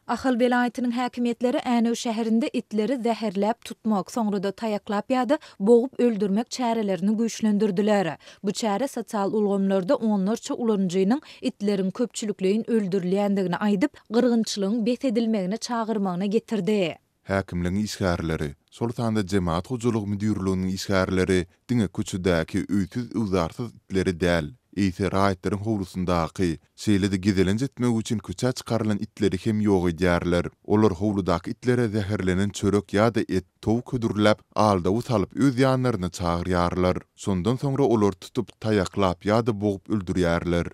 Ahal velayetinin häkimetleri Änöw şäherinde itleri zäherläp tutmak, soňra da tayaklap ýa-da boğup öldürmek çärelerini güýçlendirdiler. Bu çäre sosial ulgamlarda onlarça ulanjynyň itlerin köpçülikleýin öldürilýändigini aýdyp, gyrgynçylygyň bet edilmegine çağırmagyna getirdi. Häkimliň işgärleri, Sultanda Jemaat Hojalygy Müdürlüğiniň işgärleri diňe köçüdäki üýtüz uzarsız itleri däl. Ýa-da raýatlaryň howlusundaky, şeýle-de gizelen jetmek üçin köçä çykarylan itleri hem ýok edýärler. Olar howludaky itlere zäherlenen çörek ýa-da et, towuk hödürläp, alda usalyp öz ýanlaryna çagyrýarlar. Sondan soňra olar tutup tayaklap ýa-da boğup öldürýärler.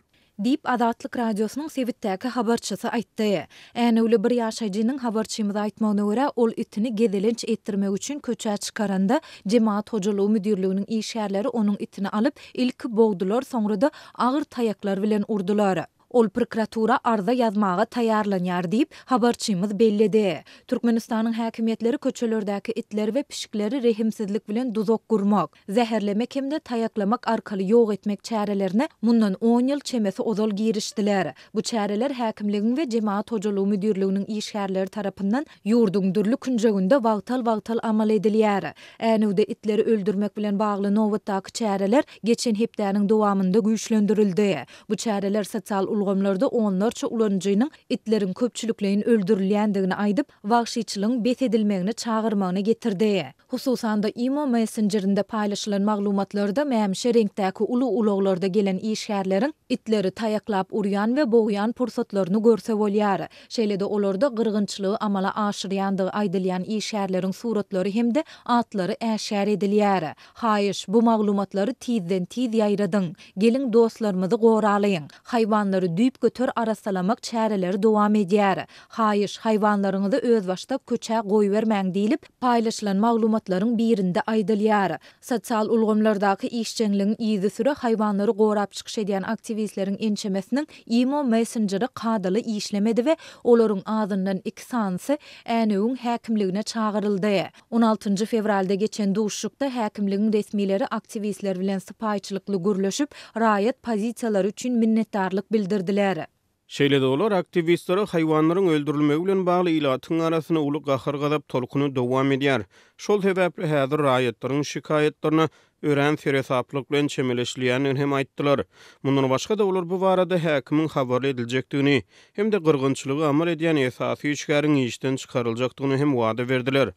Dip Adatlyk radiosynyň Sewitdäki habarçysy aýtdy. Änewli bir ýaşaýjynyň habarçymyza aýtmagyna görä, ol itini gedelenç etdirmek üçin köçä çykaranda Jemaat Hojalygy Müdürlüğiniň işgärleri onuň itini alyp ilki boğdular, soňra da agyr tayaklar bilen urdular. Ol prokuratura arza yazmaga taýarlanýar diýip habarçymyz bellidi. Türkmenistanyň häkimetleri köçelerdäki itler we pişikleri rehimsizlik bilen duzak gurmak, zäherlemek hemde tayaklamak arkaly ýok etmek çärelerine mundan 10 ýyl çemesi ozal girişdiler. Bu çäreler häkimligiň we Jemaat Hojalygy Müdürlüğiniň işgärleri tarapyndan ýurduň dürli künjeginde wagtal amal edilýär. Änewde itleri öldürmek bilen bagly nowatdaky çäreler geçen hepdäniň dowamında güýçlendirildi. Bu çäreler sosial ulgamlarda onlarça ulanjynyň itlerin köpçülikleýin öldürilýändigini aýdyp, wagşyçylygyň bet edilmegine çağırmagyna getirdi. Hususan da Imo Messengerinde paýlaşylan maglumatlarda mähimşe reňkdäki uluglarda gelen işgärleriň itleri tayaklap urýan we boğyan pursatlaryny görse bolýar. Şeýle-de olarda gyrgynçylygy amala aşyrýandygy aýdylýan işgärleriň suratlary hemde atlary äşär edilýär. Haýyş, bu maglumatlary tizden tiz ýaýradyň. Gelin dostlarymyzy goralaýyn. Haýwanlary düýp götür arasalamak çäreleri dowam edýär. Haýyş, haýwanlaryňyzy öz başda köçä goýbermäň diýilip, paýlaşylan maglumatlaryň birinde aýdylýar. Sosial ulgamlardaky işçiligiň ýyzy süre haýwanlary gorap çykyş edýän aktivistleriň ençemesiniň Imo Messengeri kadaly işlemedi we olaryň azyndan 2 sansy Änewň häkimligine çağıryldy. 16 fevralda geçen duşlukda häkimligiň resmileri aktivistler bilen sypaýçylykly gürleşip, raýat pozisiýalary üçin minnetdarlyk bildirdiler. Şeýle-de olar aktivistlere haýwanlaryň öldürilmegi bilen bagly ilatyň arasyna uly gahar gazap tolkuny dowam edýär. Şol sebäpli häzir raýatlaryň şikayetlerini ören feresaplyk bilen çemeleşilýänini hem aýtdylar. Mundan başga da olar bu barada häkimiň habar ediljekdigini hem de gyrgynçylygy amal edýän esasy işgäriň işden çykaryljakdygyny hem wada berdiler.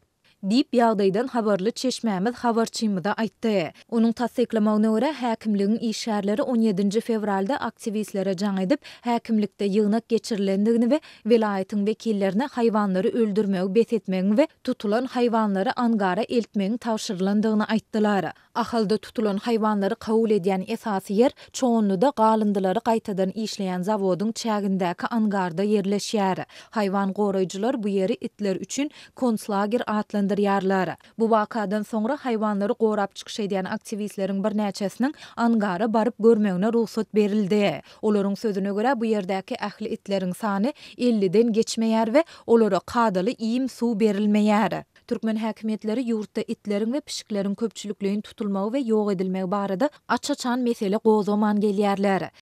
Dip ýagdaýdan habarly çeşmämiz habarçymyza aýtdy. Onuň tasdiklamagyna görä häkimligiň işgärleri 17 fevralda aktivistlere jaň edip, häkimlikde ýygnak geçirilendigini we welaýatyň wekillerine haýwanlary öldürmegi bet etmegi we tutulan haýwanlary angara eltmegi tawşyrylandygyny aýtdylar. Ahalda tutulan haýwanlary kabul edýän esasy ýer çoğunluda galındylary gaýtadan işleýän zawodyň çägindäki angarda ýerleşýär. Haýwan goraýjylar bu ýeri itler üçin konslager atlandyrýarlar. Bu wakadan soňra haýwanlary gorap çykyş edýän aktivistleriň bir näçesiniň angara baryp görmegine ruhsat berildi. Olaryň sözüne görä bu ýerdäki ähli itleriň sany 50-den geçmeýär we olara kadaly iýim suw berilmeýär. Türkmen häkimetleri ýurtda itleriň we pişiklerin köpçülikleýin tutulmagy we ýok edilmegi barada açaçan mesele gozaman gelýärler.